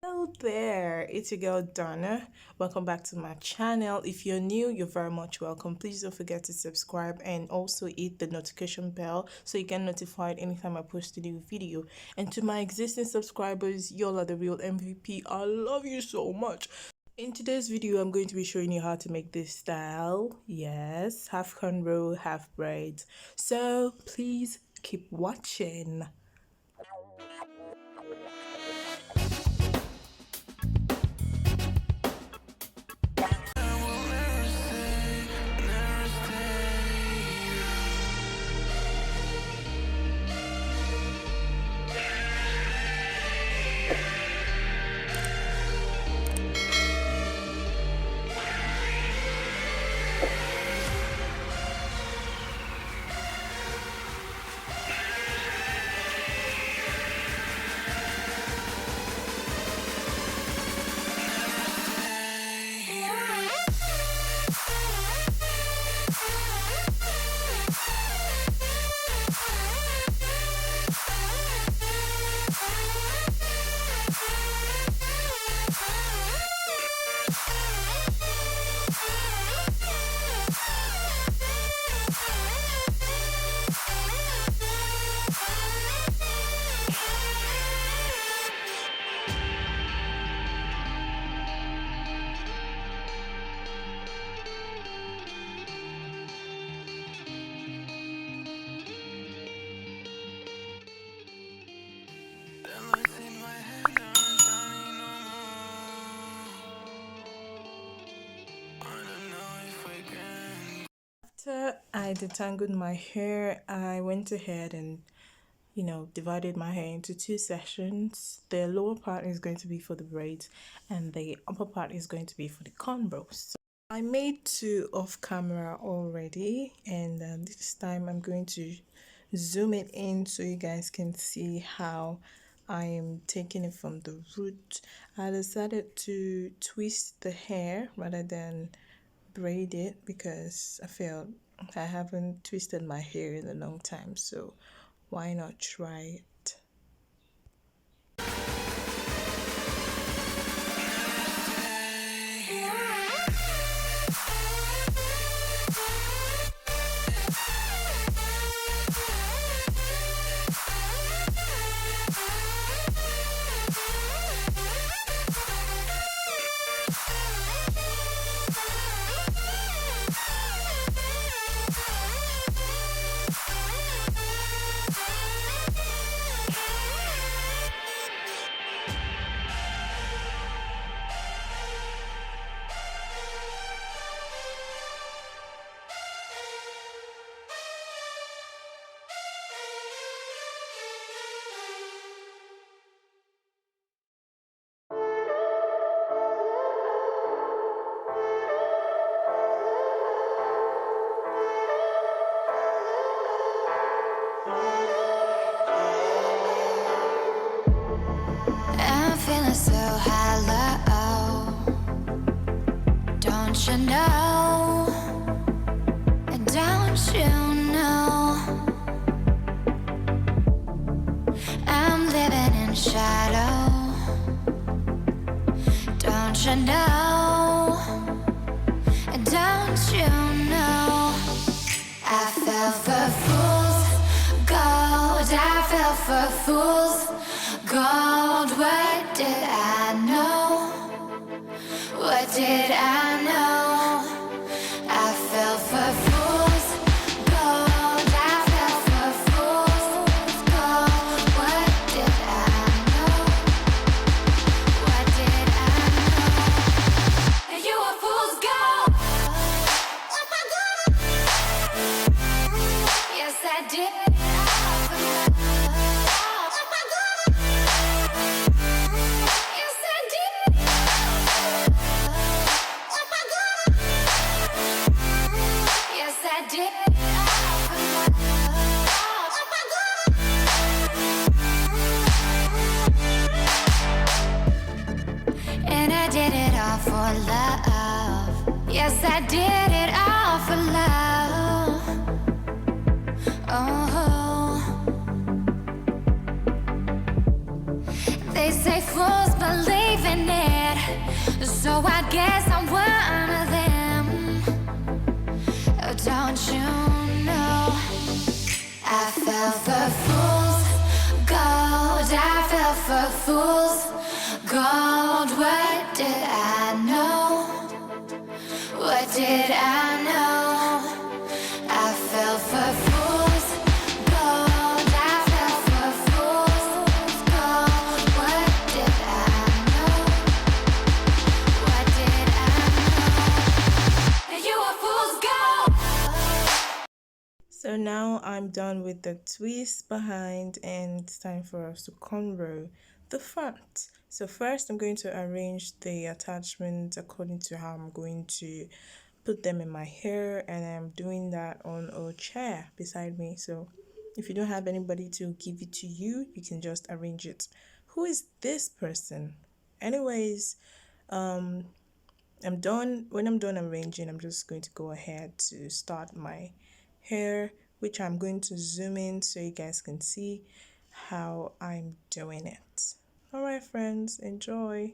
Hello there, it's your girl Donna. Welcome back to my channel. If you're new, you're very much welcome. Please don't forget to subscribe and also hit the notification bell so you get notified anytime I post a new video. And to my existing subscribers, y'all are the real MVP. I love you so much. In today's video, I'm going to be showing you how to make this style. Yes, half cornrow, half braids. So please keep watching. After I detangled my hair, I went ahead and divided my hair into two sections. The lower part is going to be for the braids, and the upper part is going to be for the cornrows. So I made two off camera already, and this time I'm going to zoom it in so you guys can see how I am taking it from the root. I decided to twist the hair rather than braid it because I felt I haven't twisted my hair in a long time, so why not try it? I'm feeling so hollow, don't you know? Don't you know? I'm living in shadow, don't you know? Don't you know? I fell for fool's gold, I fell for fool's gold. What did I know? What did I know? I fell for fool's gold, I fell for fool's gold. What did I know? What did I know? You were fool's gold. Yes, I did. And I did it all for love. Yes, I did it all for love. Oh, they say fools believe So I guess I'm one of them. Don't you know? I fell for fools gold. I fell for fools gold. What did I know? What did I know? I fell for fools gold. I fell for fools gold. What did I know? What did I know? You were fool's gold. So now I'm done with the twist behind and it's time for us to cornrow the front. So first I'm going to arrange the attachments according to how I'm going to put them in my hair, and I'm doing that on a chair beside me. So if you don't have anybody to give it to you, you can just arrange it. Who is this person? Anyways, I'm done. When I'm done arranging, I'm just going to go ahead to start my hair, which I'm going to zoom in so you guys can see how I'm doing it. All right, friends, enjoy.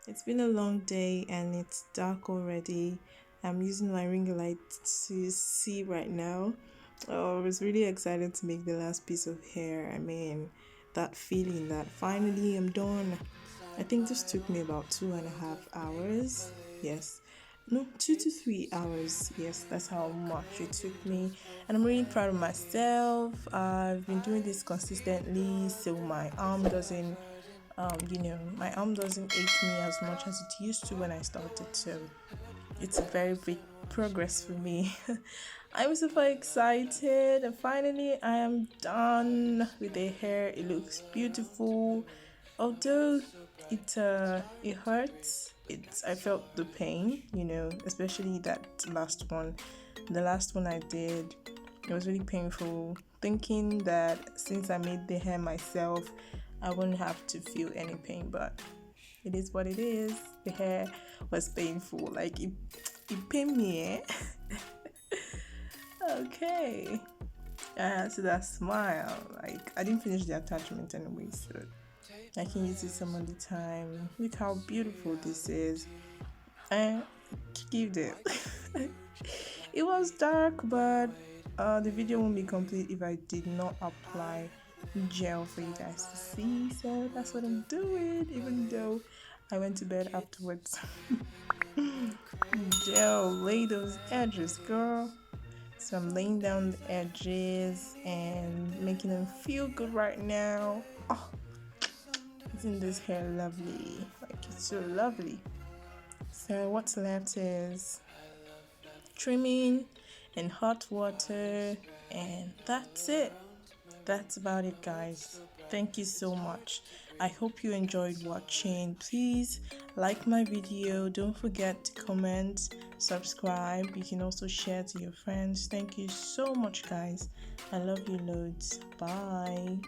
It's been a long day and it's dark already. I'm using my ring light to see right now. Oh, I was really excited to make the last piece of hair. I mean, that feeling that finally I'm done. I think this took me about 2.5 hours. Yes, no, 2 to 3 hours. Yes, that's how much it took me, and I'm really proud of myself. I've been doing this consistently, so my arm doesn't, my arm doesn't ache me as much as it used to when I started. So it's a very big progress for me. I'm super excited, and finally, I am done with the hair. It looks beautiful, although it hurts. I felt the pain, especially that last one. The last one I did, it was really painful. Thinking that since I made the hair myself, I wouldn't have to feel any pain, but it is what it is. The hair was painful. Like it pained me, eh? Okay. So that smile. Like I didn't finish the attachment anyway, so I can use it some other time. Look how beautiful this is. And give it. It was dark, but the video won't be complete if I did not apply gel for you guys to see. So that's what I'm doing, even though I went to bed afterwards. Gel, lay those edges, girl. So I'm laying down the edges and making them feel good right now. Oh, isn't this hair lovely? Like it's so lovely. So what's left is trimming and hot water, and that's it. That's about it, guys. Thank you so much. I hope you enjoyed watching. Please like my video. Don't forget to comment, subscribe. You can also share to your friends. Thank you so much, guys. I love you loads. Bye.